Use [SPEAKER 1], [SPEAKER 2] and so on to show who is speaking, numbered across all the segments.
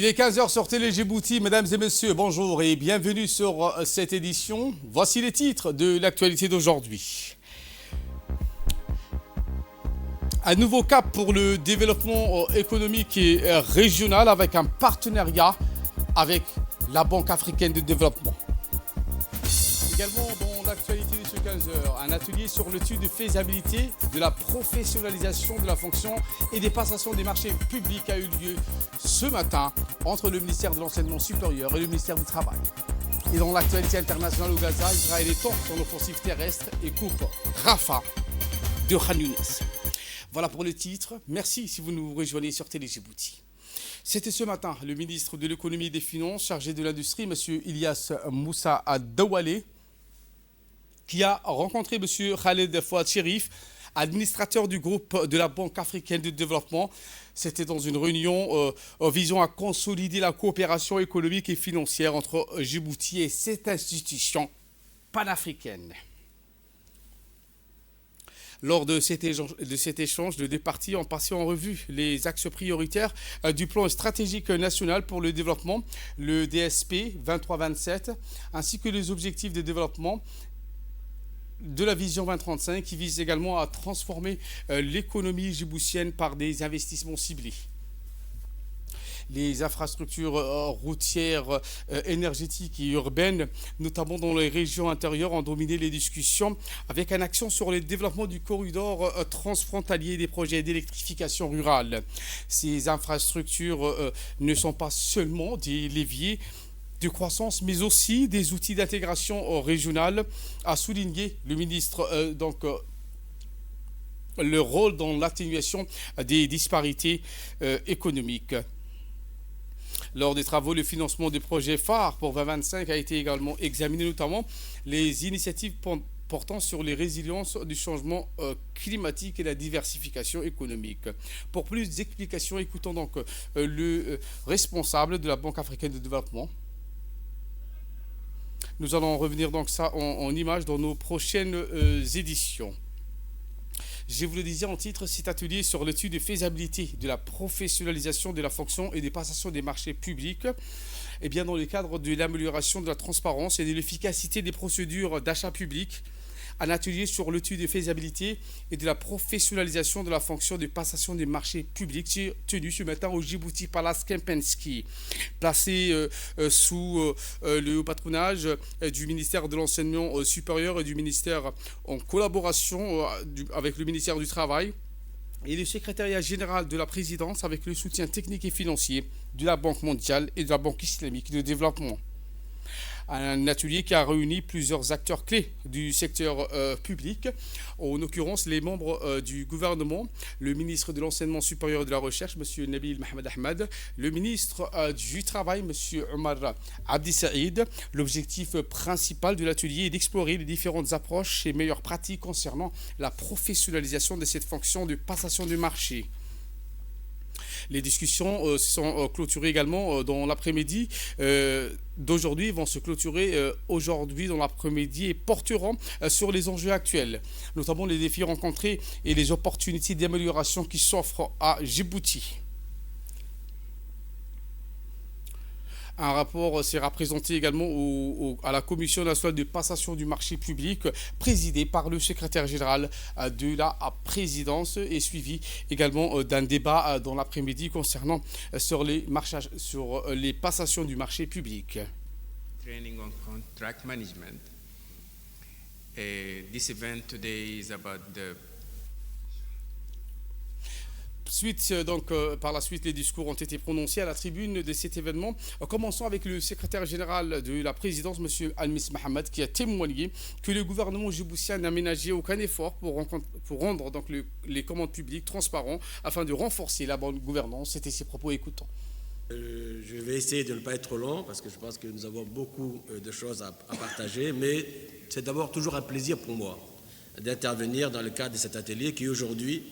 [SPEAKER 1] Il est 15 heures sur Télé Djibouti, mesdames et messieurs, bonjour et bienvenue sur cette édition. Voici les titres de l'actualité d'aujourd'hui. Un nouveau cap pour le développement économique et régional avec un partenariat avec la Banque africaine de développement. Également dans l'actualité de ce 15 heures, un atelier sur l'étude de faisabilité de la professionnalisation de la fonction et des passations des marchés publics a eu lieu ce matin entre le ministère de l'Enseignement supérieur et le ministère du Travail. Et dans l'actualité internationale au Gaza, Israël est en son offensive terrestre et coupe Rafah de Khan Younis. Voilà pour le titre. Merci si vous nous rejoignez sur Télé Djibouti. C'était ce matin le ministre de l'économie et des finances chargé de l'industrie, M. Ilyas Moussa Dawale, qui a rencontré M. Khaled Fouad Cherif, administrateur du groupe de la Banque africaine de développement. C'était dans une réunion visant à consolider la coopération économique et financière entre Djibouti et cette institution panafricaine. Lors de cet échange, les deux parties ont passé en revue les axes prioritaires du plan stratégique national pour le développement, le DSP 23-27, ainsi que les objectifs de développement de la vision 2035 qui vise également à transformer l'économie djiboutienne par des investissements ciblés. Les infrastructures routières, énergétiques et urbaines, notamment dans les régions intérieures, ont dominé les discussions avec un accent sur le développement du corridor transfrontalier des projets d'électrification rurale. Ces infrastructures ne sont pas seulement des leviers de croissance, mais aussi des outils d'intégration régionale, a souligné le ministre le rôle dans l'atténuation des disparités économiques. Lors des travaux, le financement des projets phares pour 2025 a été également examiné, notamment les initiatives portant sur les résiliences du changement climatique et la diversification économique. Pour plus d'explications, écoutons donc le responsable de la Banque africaine de développement. Nous allons revenir donc ça en images dans nos prochaines éditions. Je vous le disais en titre, cet atelier sur l'étude de faisabilité de la professionnalisation de la fonction et des passations des marchés publics, et bien dans le cadre de l'amélioration de la transparence et de l'efficacité des procédures d'achat public, un atelier sur l'étude de faisabilité et de la professionnalisation de la fonction de passation des marchés publics tenu ce matin au Djibouti Palace Kempinski, placé sous le haut patronage du ministère de l'Enseignement supérieur et du ministère en collaboration avec le ministère du Travail et le secrétariat général de la présidence avec le soutien technique et financier de la Banque mondiale et de la Banque islamique de développement. Un atelier qui a réuni plusieurs acteurs clés du secteur public, en l'occurrence les membres du gouvernement, le ministre de l'Enseignement supérieur et de la Recherche, M. Nabil Mohamed Ahmed, le ministre du Travail, M. Omar Abdi Saïd. L'objectif principal de l'atelier est d'explorer les différentes approches et meilleures pratiques concernant la professionnalisation de cette fonction de passation du marché. Les discussions sont clôturées également dans l'après-midi d'aujourd'hui, vont se clôturer aujourd'hui dans l'après-midi et porteront sur les enjeux actuels, notamment les défis rencontrés et les opportunités d'amélioration qui s'offrent à Djibouti. Un rapport sera présenté également à la Commission nationale de passation du marché public, présidée par le secrétaire général de la présidence et suivi également d'un débat dans l'après-midi concernant sur les passations du marché public.
[SPEAKER 2] Training on contract management. This event today is about the
[SPEAKER 1] par la suite, les discours ont été prononcés à la tribune de cet événement. Commençons avec le secrétaire général de la présidence, M. Almis Mohamed, qui a témoigné que le gouvernement djiboutien n'a ménagé aucun effort pour rendre donc les commandes publiques transparentes afin de renforcer la bonne gouvernance. C'était ses propos, écoutons.
[SPEAKER 3] Je vais essayer de ne pas être trop long parce que je pense que nous avons beaucoup de choses à partager, mais c'est d'abord toujours un plaisir pour moi d'intervenir dans le cadre de cet atelier qui aujourd'hui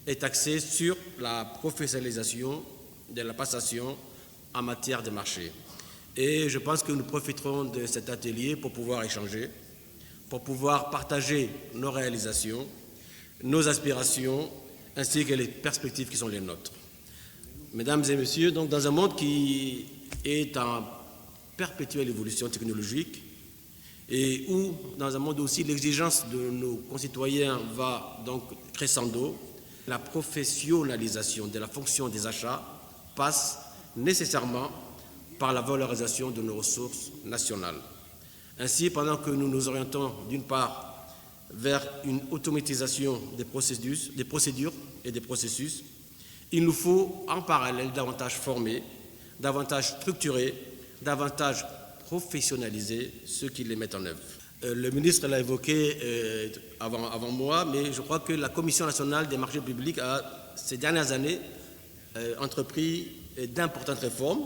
[SPEAKER 3] est axé sur la professionnalisation de la passation en matière de marché. Et je pense que nous profiterons de cet atelier pour pouvoir échanger, pour pouvoir partager nos réalisations, nos aspirations, ainsi que les perspectives qui sont les nôtres. Mesdames et messieurs, donc dans un monde qui est en perpétuelle évolution technologique et où, dans un monde aussi, l'exigence de nos concitoyens va donc crescendo, la professionnalisation de la fonction des achats passe nécessairement par la valorisation de nos ressources nationales. Ainsi, pendant que nous nous orientons d'une part vers une automatisation des procédures et des processus, il nous faut en parallèle davantage former, davantage structurer, davantage professionnaliser ceux qui les mettent en œuvre. Le ministre l'a évoqué avant moi, mais je crois que la Commission nationale des marchés publics a, ces dernières années, entrepris d'importantes réformes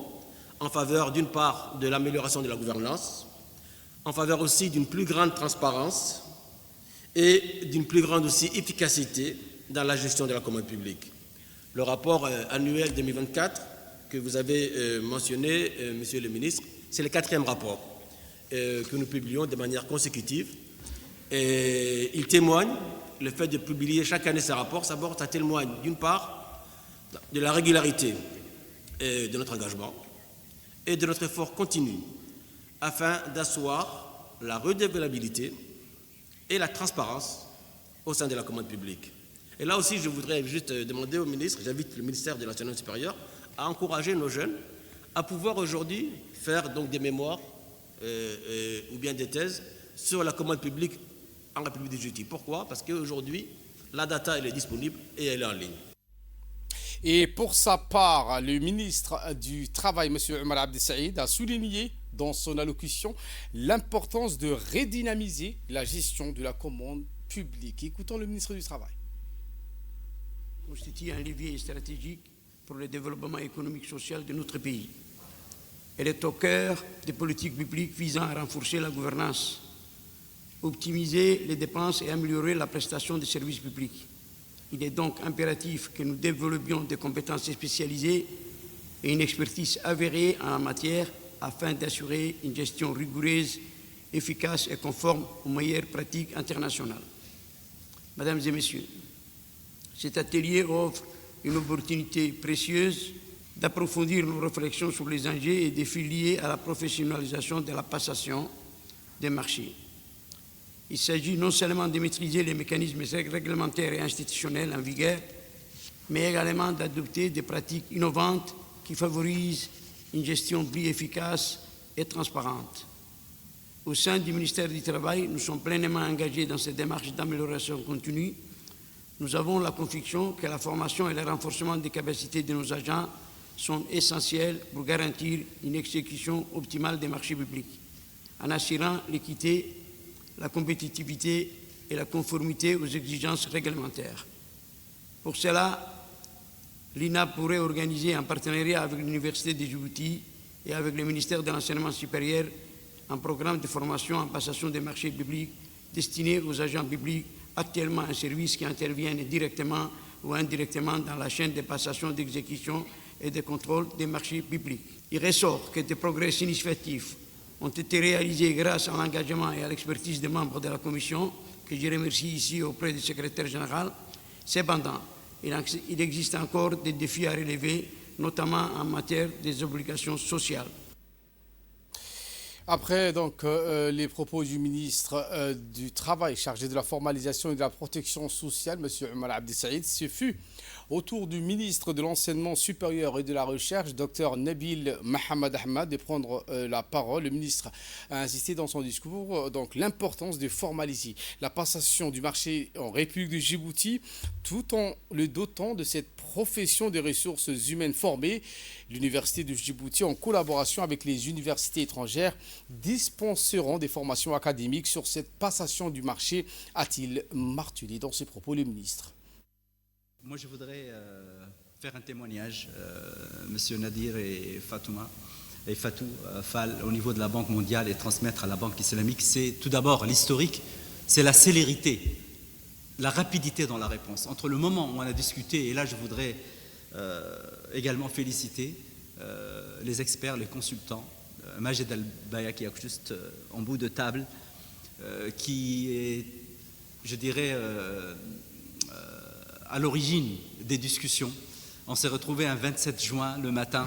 [SPEAKER 3] en faveur, d'une part, de l'amélioration de la gouvernance, en faveur aussi d'une plus grande transparence et d'une plus grande aussi efficacité dans la gestion de la commande publique. Le rapport annuel 2024 que vous avez mentionné, Monsieur le ministre, c'est le 4e rapport que nous publions de manière consécutive. Et il témoigne, le fait de publier chaque année ces rapports, ça témoigne d'une part de la régularité de notre engagement et de notre effort continu afin d'asseoir la redevabilité et la transparence au sein de la commande publique. Et là aussi, je voudrais juste demander au ministre, j'invite le ministère de l'Enseignement supérieur à encourager nos jeunes à pouvoir aujourd'hui faire donc des mémoires ou bien des thèses sur la commande publique en République de Djibouti. Pourquoi? Parce qu'aujourd'hui, la data, elle est disponible et elle est en ligne.
[SPEAKER 1] Et pour sa part, le ministre du Travail, M. Omar Abdi Saïd, a souligné dans son allocution l'importance de redynamiser la gestion de la commande publique. Écoutons le ministre du Travail.
[SPEAKER 4] Constitue un levier stratégique pour le développement économique et social de notre pays. Elle est au cœur des politiques publiques visant à renforcer la gouvernance, optimiser les dépenses et améliorer la prestation des services publics. Il est donc impératif que nous développions des compétences spécialisées et une expertise avérée en la matière afin d'assurer une gestion rigoureuse, efficace et conforme aux meilleures pratiques internationales. Mesdames et Messieurs, cet atelier offre une opportunité précieuse d'approfondir nos réflexions sur les enjeux et défis liés à la professionnalisation de la passation des marchés. Il s'agit non seulement de maîtriser les mécanismes réglementaires et institutionnels en vigueur, mais également d'adopter des pratiques innovantes qui favorisent une gestion plus efficace et transparente. Au sein du ministère du Travail, nous sommes pleinement engagés dans cette démarche d'amélioration continue. Nous avons la conviction que la formation et le renforcement des capacités de nos agents sont essentiels pour garantir une exécution optimale des marchés publics, en assurant l'équité, la compétitivité et la conformité aux exigences réglementaires. Pour cela, l'INA pourrait organiser en partenariat avec l'Université de Djibouti et avec le ministère de l'Enseignement supérieur un programme de formation en passation des marchés publics destiné aux agents publics actuellement en service qui interviennent directement ou indirectement dans la chaîne de passation, d'exécution et de contrôle des marchés publics. Il ressort que des progrès significatifs ont été réalisés grâce à l'engagement et à l'expertise des membres de la Commission, que je remercie ici auprès du secrétaire général. Cependant, il existe encore des défis à relever, notamment en matière des obligations sociales.
[SPEAKER 1] Après donc les propos du ministre du Travail chargé de la formalisation et de la protection sociale, M. Omar Abdi Saïd, ce fut au tour du ministre de l'Enseignement supérieur et de la Recherche, Dr Nabil Mohamed Ahmad, de prendre la parole. Le ministre a insisté dans son discours donc l'importance de formaliser la passation du marché en République de Djibouti tout en le dotant de cette profession des ressources humaines formées. L'Université de Djibouti, en collaboration avec les universités étrangères, dispenseront des formations académiques sur cette passation du marché, a-t-il martelé dans ses propos le ministre.
[SPEAKER 5] Moi, je voudrais faire un témoignage, Monsieur Nadir et Fatouma et Fatou Fall, au niveau de la Banque mondiale et transmettre à la Banque islamique. C'est tout d'abord l'historique, c'est la célérité, la rapidité dans la réponse. Entre le moment où on a discuté, et là je voudrais également féliciter les experts, les consultants, Majed Al-Baya qui est juste en bout de table, qui est, je dirais, à l'origine des discussions On s'est retrouvés un 27 juin le matin,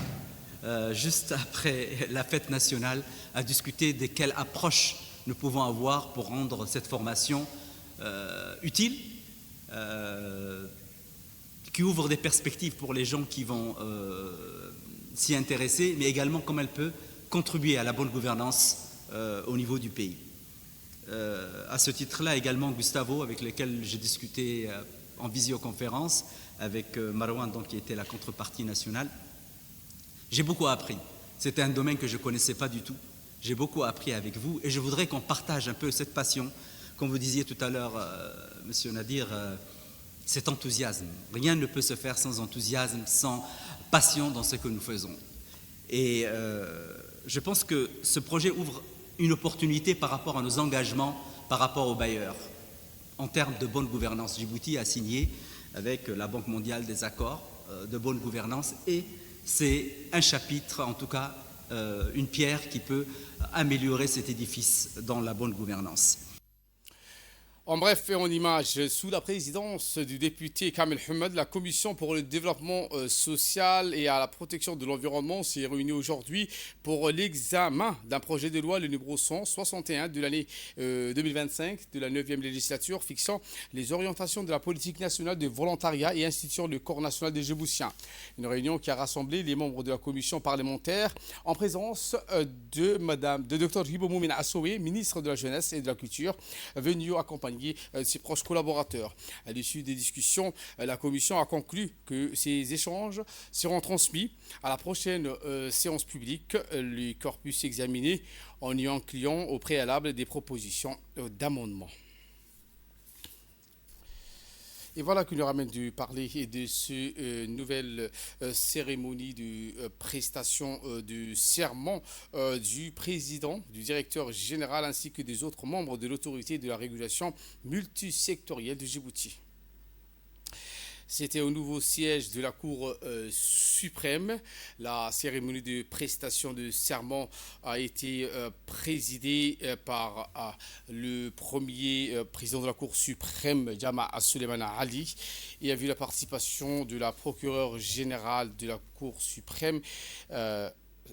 [SPEAKER 5] juste après la fête nationale, à discuter de quelle approche nous pouvons avoir pour rendre cette formation utile, qui ouvre des perspectives pour les gens qui vont s'y intéresser, mais également comment elle peut contribuer à la bonne gouvernance au niveau du pays. À ce titre-là, également Gustavo, avec lequel j'ai discuté en visioconférence, avec Marouane, donc, qui était la contrepartie nationale, j'ai beaucoup appris. C'était un domaine que je ne connaissais pas du tout. J'ai beaucoup appris avec vous et je voudrais qu'on partage un peu cette passion. Comme vous disiez tout à l'heure, Monsieur Nadir, cet enthousiasme. Rien ne peut se faire sans enthousiasme, sans passion dans ce que nous faisons. Et je pense que ce projet ouvre une opportunité par rapport à nos engagements, par rapport aux bailleurs. En termes de bonne gouvernance, Djibouti a signé avec la Banque mondiale des accords de bonne gouvernance et c'est un chapitre, en tout cas une pierre qui peut améliorer cet édifice dans la bonne gouvernance.
[SPEAKER 1] En bref et en image, sous la présidence du député Kamel Hamed, la Commission pour le développement social et à la protection de l'environnement s'est réunie aujourd'hui pour l'examen d'un projet de loi, le numéro 161 de l'année 2025 de la 9e législature, fixant les orientations de la politique nationale de volontariat et instituant le Corps national des Djiboutiens. Une réunion qui a rassemblé les membres de la commission parlementaire en présence de Dr Hibo Moumina Assoué, ministre de la Jeunesse et de la Culture, venu accompagner ses proches collaborateurs. À l'issue des discussions, la Commission a conclu que ces échanges seront transmis à la prochaine séance publique, le corpus examiné en y incluant au préalable des propositions d'amendement. Et voilà qui nous ramène de parler de cette nouvelle cérémonie de prestation de serment du président, du directeur général ainsi que des autres membres de l'autorité de la régulation multisectorielle de Djibouti. C'était au nouveau siège de la Cour suprême. La cérémonie de prestation de serment a été présidée par le premier président de la Cour suprême, Jama Suleymana Ali, et a vu la participation de la procureure générale de la Cour suprême.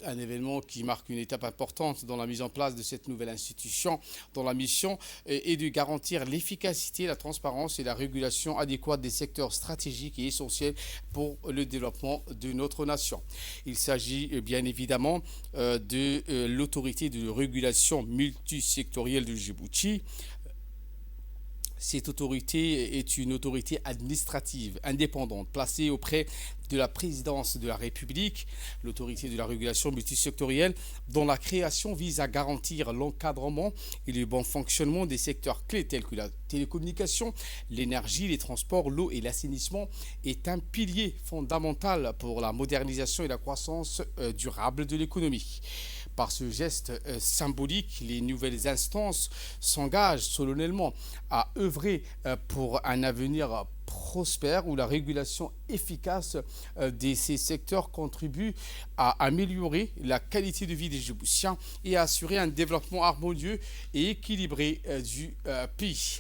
[SPEAKER 1] Un événement qui marque une étape importante dans la mise en place de cette nouvelle institution, dont la mission est de garantir l'efficacité, la transparence et la régulation adéquate des secteurs stratégiques et essentiels pour le développement de notre nation. Il s'agit bien évidemment de l'autorité de régulation multisectorielle de Djibouti. Cette autorité est une autorité administrative indépendante placée auprès de la présidence de la République, l'autorité de la régulation multisectorielle, dont la création vise à garantir l'encadrement et le bon fonctionnement des secteurs clés tels que la télécommunication, l'énergie, les transports, l'eau et l'assainissement, est un pilier fondamental pour la modernisation et la croissance durable de l'économie. Par ce geste symbolique, les nouvelles instances s'engagent solennellement à œuvrer pour un avenir prospère où la régulation efficace de ces secteurs contribue à améliorer la qualité de vie des Djiboutiens et à assurer un développement harmonieux et équilibré du pays.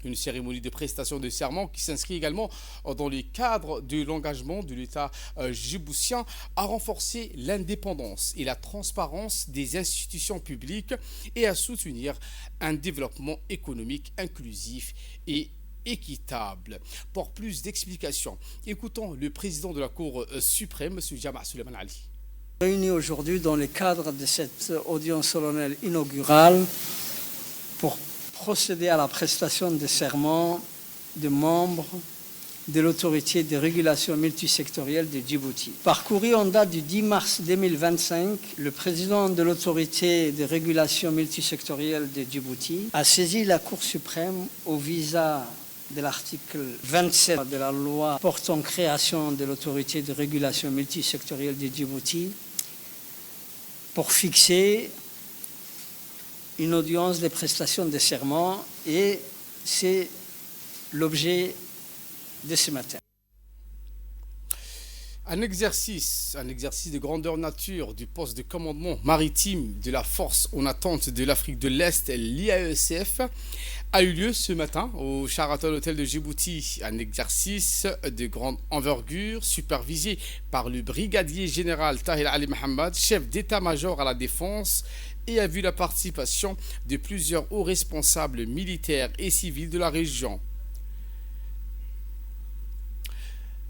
[SPEAKER 1] Une cérémonie de prestation de serment qui s'inscrit également dans le cadre de l'engagement de l'État djiboutien à renforcer l'indépendance et la transparence des institutions publiques et à soutenir un développement économique inclusif et équitable. Pour plus d'explications, écoutons le président de la Cour suprême, M. Jama Suleymana Ali.
[SPEAKER 6] Réunis aujourd'hui dans le cadre de cette audience solennelle inaugurale pour procéder à la prestation de serment des membres de l'autorité de régulation multisectorielle de Djibouti. Par courrier en date du 10 mars 2025, le président de l'autorité de régulation multisectorielle de Djibouti a saisi la Cour suprême au visa de l'article 27 de la loi portant création de l'autorité de régulation multisectorielle de Djibouti pour fixer une audience de prestation de serment et c'est l'objet de ce matin.
[SPEAKER 1] Un exercice de grandeur nature du poste de commandement maritime de la force en attente de l'Afrique de l'Est, l'IAESF, a eu lieu ce matin au Sheraton Hotel de Djibouti. Un exercice de grande envergure supervisé par le brigadier général Tahir Ali Mohamed, chef d'état-major à la défense, et a vu la participation de plusieurs hauts responsables militaires et civils de la région.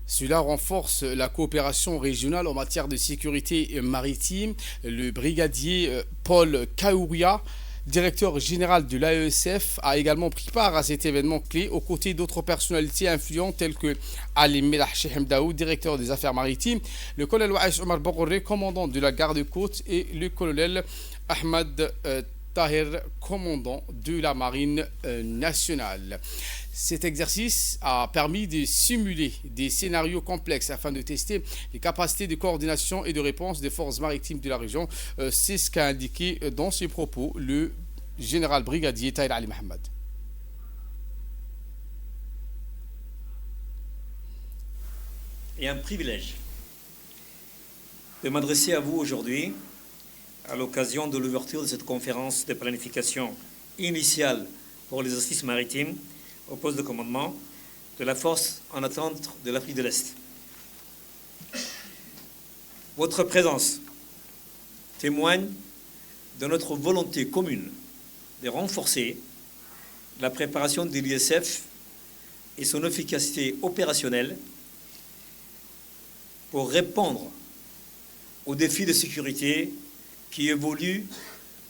[SPEAKER 1] Cela renforce la coopération régionale en matière de sécurité maritime. Le brigadier Paul Kaouria, directeur général de l'AESF, a également pris part à cet événement clé aux côtés d'autres personnalités influentes telles que Ali Melah Chehem Daoud, directeur des affaires maritimes, le colonel Waïs Omar Bogouré, commandant de la garde-côte, et le colonel Ahmad Tahir, commandant de la marine nationale. Cet exercice a permis de simuler des scénarios complexes afin de tester les capacités de coordination et de réponse des forces maritimes de la région. C'est ce qu'a indiqué dans ses propos le général brigadier Tahir Ali Mohamed.
[SPEAKER 7] Et un privilège de m'adresser à vous aujourd'hui à l'occasion de l'ouverture de cette conférence de planification initiale pour l'exercice maritime au poste de commandement de la force en attente de l'Afrique de l'Est. Votre présence témoigne de notre volonté commune de renforcer la préparation de l'ISF et son efficacité opérationnelle pour répondre aux défis de sécurité qui évoluent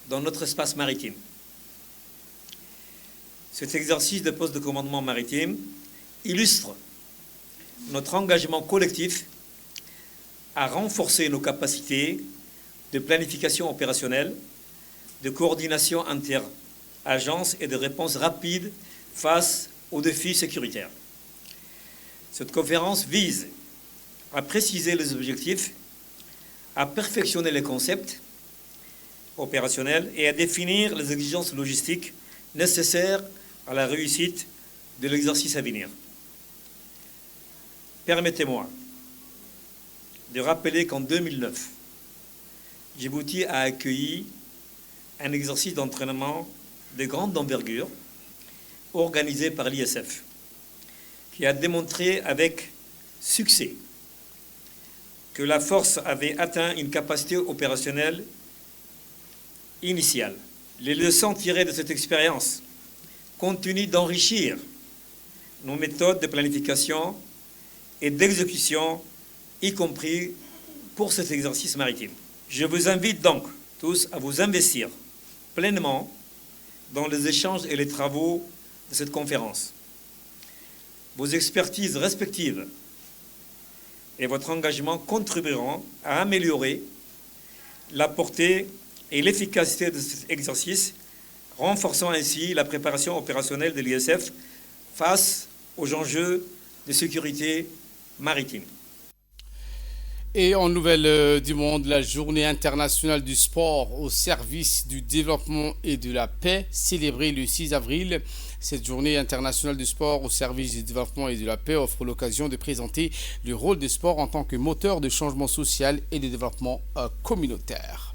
[SPEAKER 7] dans notre espace maritime. Cet exercice de poste de commandement maritime illustre notre engagement collectif à renforcer nos capacités de planification opérationnelle, de coordination inter-agences et de réponse rapide face aux défis sécuritaires. Cette conférence vise à préciser les objectifs, à perfectionner les concepts opérationnels et à définir les exigences logistiques nécessaires à la réussite de l'exercice à venir. Permettez-moi de rappeler qu'en 2009, Djibouti a accueilli un exercice d'entraînement de grande envergure organisé par l'ISF, qui a démontré avec succès que la force avait atteint une capacité opérationnelle initiale. Les leçons tirées de cette expérience continuent d'enrichir nos méthodes de planification et d'exécution, y compris pour cet exercice maritime. Je vous invite donc tous à vous investir pleinement dans les échanges et les travaux de cette conférence. Vos expertises respectives et votre engagement contribueront à améliorer la portée et l'efficacité de cet exercice, renforçant ainsi la préparation opérationnelle de l'ISF face aux enjeux de sécurité maritime.
[SPEAKER 1] Et en nouvelle du monde, la journée internationale du sport au service du développement et de la paix, célébrée le 6 avril. Cette journée internationale du sport au service du développement et de la paix offre l'occasion de présenter le rôle du sport en tant que moteur de changement social et de développement communautaire.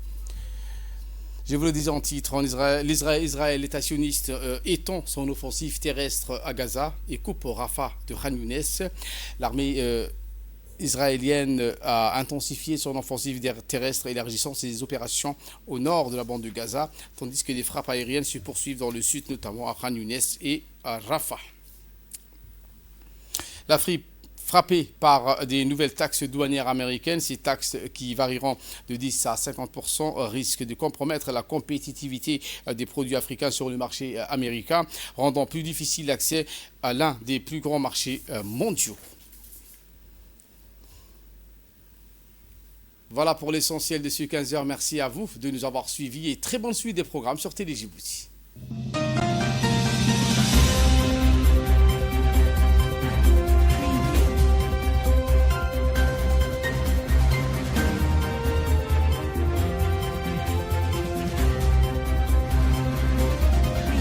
[SPEAKER 1] Je vous le disais en titre, Israël, l'État sioniste, étend son offensive terrestre à Gaza et coupe Rafah de Khan Younes. L'armée israélienne a intensifié son offensive terrestre, élargissant ses opérations au nord de la bande de Gaza, tandis que les frappes aériennes se poursuivent dans le sud, notamment à Khan Younes et à Rafah. L'Afrique frappée par des nouvelles taxes douanières américaines. Ces taxes qui varieront de 10 à 50% risquent de compromettre la compétitivité des produits africains sur le marché américain, rendant plus difficile l'accès à l'un des plus grands marchés mondiaux. Voilà pour l'essentiel de ce 15h. Merci à vous de nous avoir suivis et très bonne suite des programmes sur Télé Djibouti.